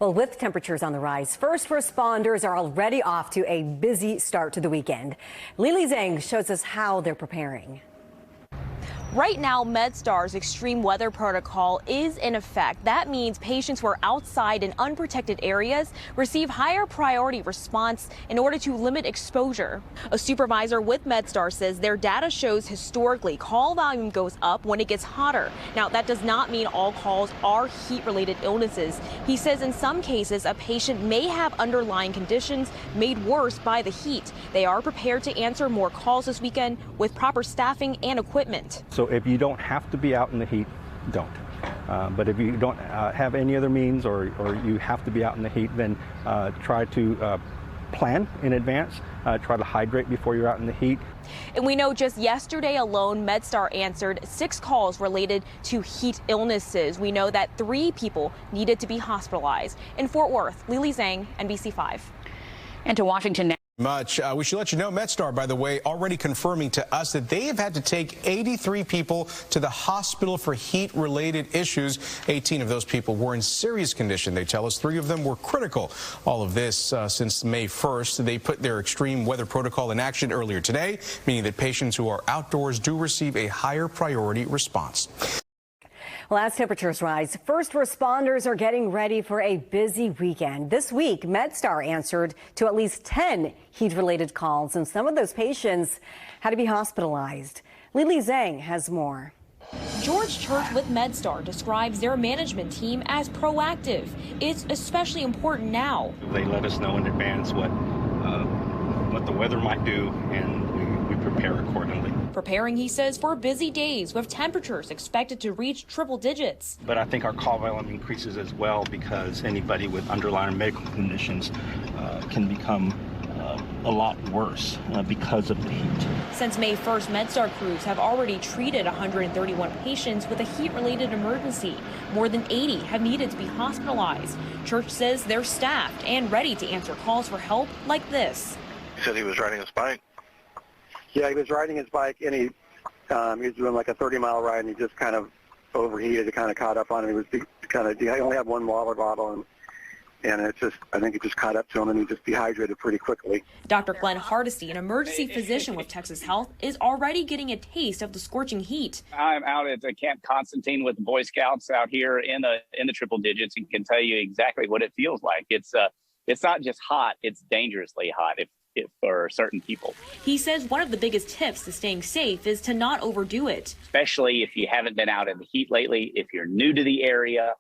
Well, with temperatures on the rise, first responders are already off to a busy start to the weekend. Lily Zhang shows us how they're preparing. Right now, MedStar's extreme weather protocol is in effect. That means patients who are outside in unprotected areas receive higher priority response in order to limit exposure. A supervisor with MedStar says their data shows historically call volume goes up when it gets hotter. Now, that does not mean all calls are heat-related illnesses. He says in some cases, a patient may have underlying conditions made worse by the heat. They are prepared to answer more calls this weekend with proper staffing and equipment. So if you don't have to be out in the heat, don't. But if you don't have any other means or you have to be out in the heat, then try to plan in advance. Try to hydrate before you're out in the heat. And we know just yesterday alone, MedStar answered 6 calls related to heat illnesses. We know that 3 people needed to be hospitalized. In Fort Worth, Lily Zhang, NBC5. And to Washington now. We should let you know, MedStar, by the way, already confirming to us that they have had to take 83 people to the hospital for heat-related issues. 18 of those people were in serious condition. They tell us 3 of them were critical. All of this since May 1st. They put their extreme weather protocol in action earlier today, meaning that patients who are outdoors do receive a higher priority response. Well, as temperatures rise, first responders are getting ready for a busy weekend. This week, MedStar answered to at least 10 heat-related calls, and some of those patients had to be hospitalized. Lily Zhang has more. George Church with MedStar describes their management team as proactive. It's especially important now. They let us know in advance what the weather might do, and we prepare accordingly. Preparing, he says, for busy days with temperatures expected to reach triple digits. But I think our call volume increases as well because anybody with underlying medical conditions can become a lot worse because of the heat. Since May 1st, MedStar crews have already treated 131 patients with a heat-related emergency. More than 80 have needed to be hospitalized. Church says they're staffed and ready to answer calls for help like this. He said he was riding his bike. Yeah, he was riding his bike, and he was doing like a 30-mile ride, and he just kind of overheated. It kind of caught up on him. He only had one water bottle, and I think it just caught up to him, and he just dehydrated pretty quickly. Dr. Glenn Hardesty, an emergency physician with Texas Health, is already getting a taste of the scorching heat. I'm out at Camp Constantine with the Boy Scouts out here in the triple digits, and can tell you exactly what it feels like. It's not just hot; it's dangerously hot. For certain people. He says one of the biggest tips to staying safe is to not overdo it. Especially if you haven't been out in the heat lately, if you're new to the area,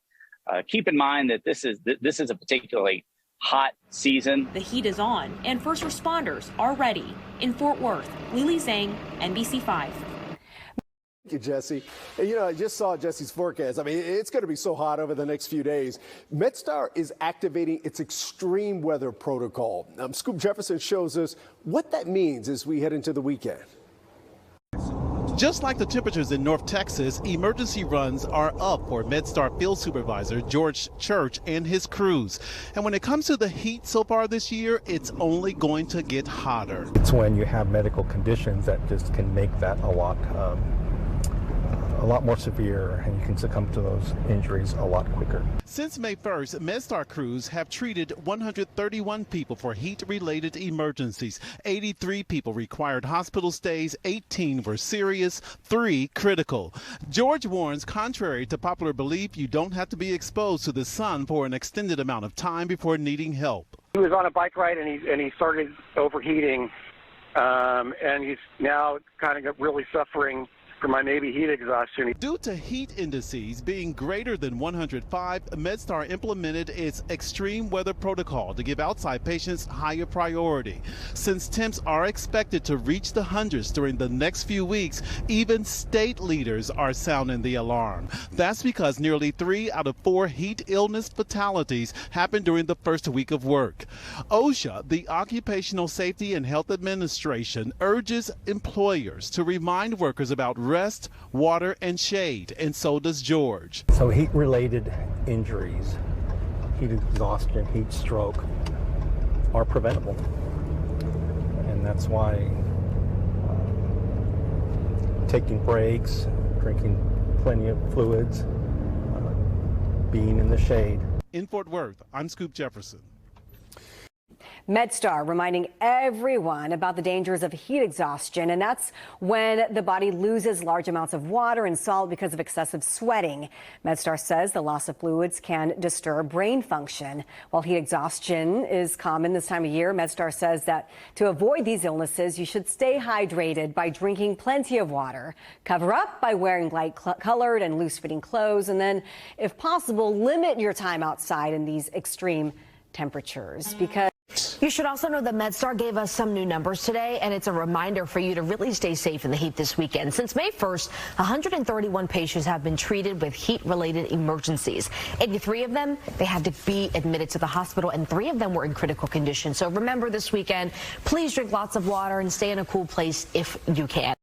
keep in mind that this is a particularly hot season. The heat is on and first responders are ready. In Fort Worth, Lily Zhang, NBC5. Thank you, Jesse. And, I just saw Jesse's forecast. I mean, it's going to be so hot over the next few days. MedStar is activating its extreme weather protocol. Scoop Jefferson shows us what that means as we head into the weekend. Just like the temperatures in North Texas, emergency runs are up for MedStar field supervisor George Church and his crews. And when it comes to the heat so far this year, it's only going to get hotter. It's when you have medical conditions that just can make that a lot more severe, and you can succumb to those injuries a lot quicker. Since May 1st, MedStar crews have treated 131 people for heat-related emergencies. 83 people required hospital stays, 18 were serious, 3 critical. George warns, contrary to popular belief, you don't have to be exposed to the sun for an extended amount of time before needing help. He was on a bike ride, and he started overheating, and he's now kind of really suffering from maybe heat exhaustion. Due to heat indices being greater than 105, MedStar implemented its extreme weather protocol to give outside patients higher priority. Since temps are expected to reach the hundreds during the next few weeks, even state leaders are sounding the alarm. That's because nearly 3 out of 4 heat illness fatalities happen during the first week of work. OSHA, the Occupational Safety and Health Administration, urges employers to remind workers about rest, water, and shade, and so does George. So heat-related injuries, heat exhaustion, heat stroke are preventable. And that's why taking breaks, drinking plenty of fluids, being in the shade. In Fort Worth, I'm Scoop Jefferson. MedStar reminding everyone about the dangers of heat exhaustion, and that's when the body loses large amounts of water and salt because of excessive sweating. MedStar says the loss of fluids can disturb brain function. While heat exhaustion is common this time of year, MedStar says that to avoid these illnesses, you should stay hydrated by drinking plenty of water, cover up by wearing light-colored and loose-fitting clothes, and then, if possible, limit your time outside in these extreme temperatures. Because you should also know that MedStar gave us some new numbers today, and it's a reminder for you to really stay safe in the heat this weekend. Since May 1st, 131 patients have been treated with heat-related emergencies. 83 of them, they had to be admitted to the hospital, and 3 of them were in critical condition. So remember this weekend, please drink lots of water and stay in a cool place if you can.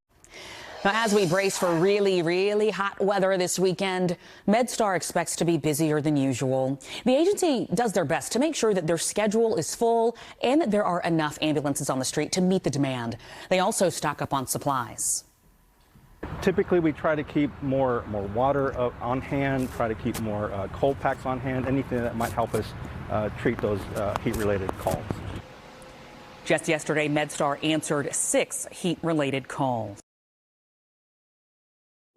Now, as we brace for really, really hot weather this weekend, MedStar expects to be busier than usual. The agency does their best to make sure that their schedule is full and that there are enough ambulances on the street to meet the demand. They also stock up on supplies. Typically, we try to keep more water on hand, try to keep more cold packs on hand, anything that might help us treat those heat-related calls. Just yesterday, MedStar answered 6 heat-related calls.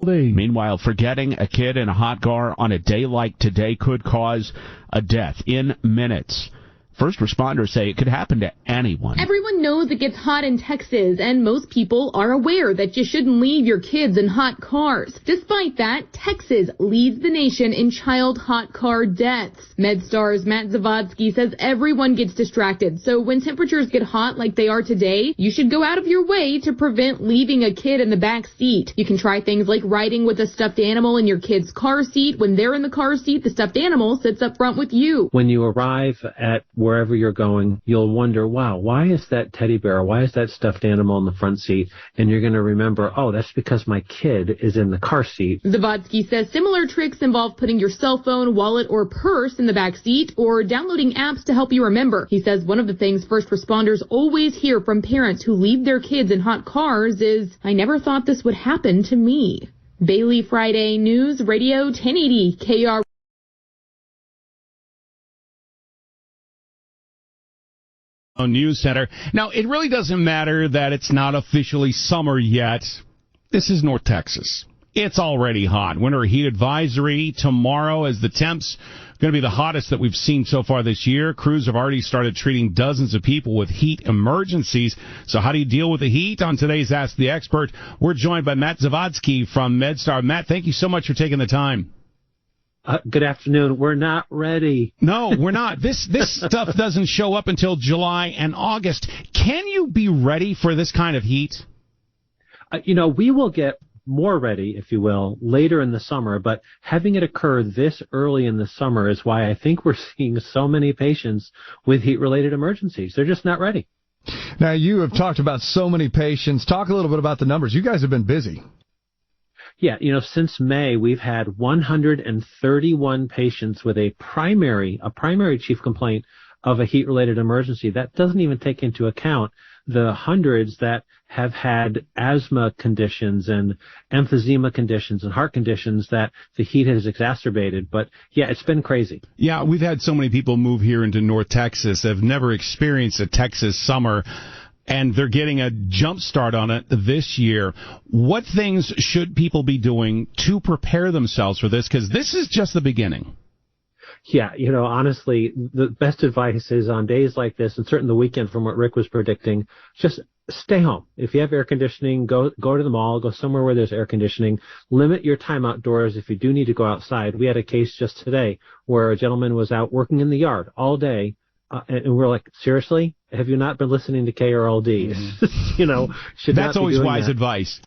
Meanwhile, forgetting a kid in a hot car on a day like today could cause a death in minutes. First responders say it could happen to anyone. Everyone knows it gets hot in Texas, and most people are aware that you shouldn't leave your kids in hot cars. Despite that, Texas leads the nation in child hot car deaths. MedStar's Matt Zavodsky says everyone gets distracted, so when temperatures get hot like they are today, you should go out of your way to prevent leaving a kid in the back seat. You can try things like riding with a stuffed animal in your kid's car seat. When they're in the car seat, the stuffed animal sits up front with you. When you arrive at wherever you're going, you'll wonder, wow, why is that teddy bear, why is that stuffed animal in the front seat? And you're going to remember, oh, that's because my kid is in the car seat. Zavodsky says similar tricks involve putting your cell phone, wallet, or purse in the back seat or downloading apps to help you remember. He says one of the things first responders always hear from parents who leave their kids in hot cars is, I never thought this would happen to me. Bailey Friday News Radio 1080 KR. News Center. Now, it really doesn't matter that it's not officially summer yet. This is North Texas. It's already hot. Winter heat advisory tomorrow as the temps going to be the hottest that we've seen so far this year. Crews have already started treating dozens of people with heat emergencies. So how do you deal with the heat? On today's Ask the Expert, we're joined by Matt Zavodsky from MedStar. Matt, thank you so much for taking the time. Good afternoon. We're not ready. No, we're not. This stuff doesn't show up until July and August. Can you be ready for this kind of heat? We will get more ready, if you will, later in the summer, but having it occur this early in the summer is why I think we're seeing so many patients with heat-related emergencies. They're just not ready. Now, you have talked about so many patients. Talk a little bit about the numbers. You guys have been busy. Yeah, since May, we've had 131 patients with a primary chief complaint of a heat-related emergency. That doesn't even take into account the hundreds that have had asthma conditions and emphysema conditions and heart conditions that the heat has exacerbated. But, yeah, it's been crazy. Yeah, we've had so many people move here into North Texas that have never experienced a Texas summer, and they're getting a jump start on it this year. What things should people be doing to prepare themselves for this? Because this is just the beginning. Yeah, honestly, the best advice is on days like this, and certainly the weekend from what Rick was predicting, just stay home. If you have air conditioning, go to the mall, go somewhere where there's air conditioning. Limit your time outdoors if you do need to go outside. We had a case just today where a gentleman was out working in the yard all day, and we're like, seriously? Have you not been listening to KRLD? Should That's not always be wise that. Advice.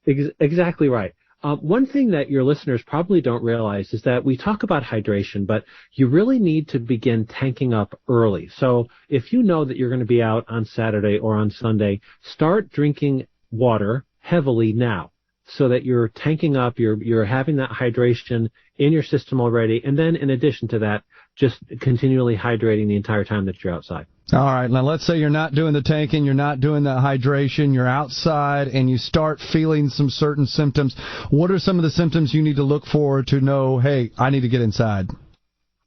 Exactly right. One thing that your listeners probably don't realize is that we talk about hydration, but you really need to begin tanking up early. So if you know that you're going to be out on Saturday or on Sunday, start drinking water heavily now so that you're tanking up, you're having that hydration in your system already, and then in addition to that, just continually hydrating the entire time that you're outside. All right, now let's say you're not doing the tanking, you're not doing the hydration, you're outside, and you start feeling some certain symptoms. What are some of the symptoms you need to look for to know, hey, I need to get inside?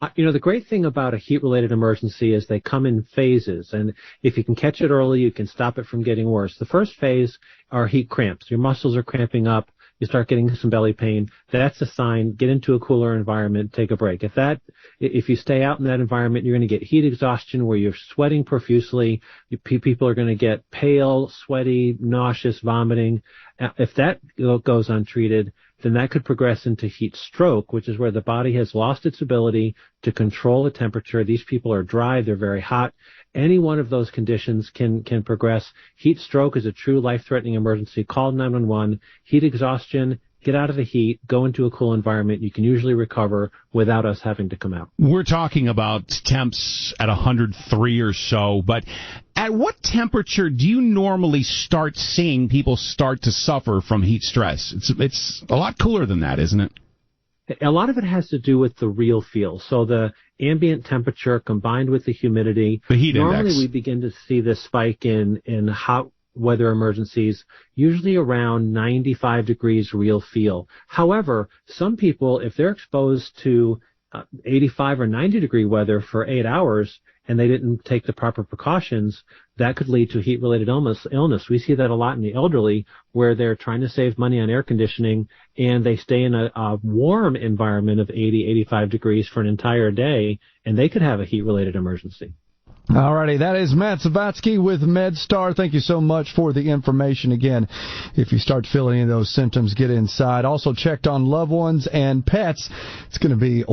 The great thing about a heat-related emergency is they come in phases, and if you can catch it early, you can stop it from getting worse. The first phase are heat cramps. Your muscles are cramping up. You start getting some belly pain. That's a sign. Get into a cooler environment. Take a break. If you stay out in that environment, you're going to get heat exhaustion where you're sweating profusely. People are going to get pale, sweaty, nauseous, vomiting. If that goes untreated, then that could progress into heat stroke, which is where the body has lost its ability to control the temperature. These people are dry. They're very hot. Any one of those conditions can progress. Heat stroke is a true life-threatening emergency. Call 911. Heat exhaustion, get out of the heat, go into a cool environment. You can usually recover without us having to come out. We're talking about temps at 103 or so, but at what temperature do you normally start seeing people start to suffer from heat stress? It's a lot cooler than that, isn't it? A lot of it has to do with the real feel. So the ambient temperature combined with the humidity. The heat normally index. We begin to see this spike in hot weather emergencies, usually around 95 degrees real feel. However, some people, if they're exposed to 85 or 90 degree weather for 8 hours and they didn't take the proper precautions, that could lead to heat-related illness. We see that a lot in the elderly where they're trying to save money on air conditioning and they stay in a warm environment of 80, 85 degrees for an entire day, and they could have a heat-related emergency. All righty, that is Matt Zavatsky with MedStar. Thank you so much for the information. Again, if you start feeling any of those symptoms, get inside. Also checked on loved ones and pets. It's going to be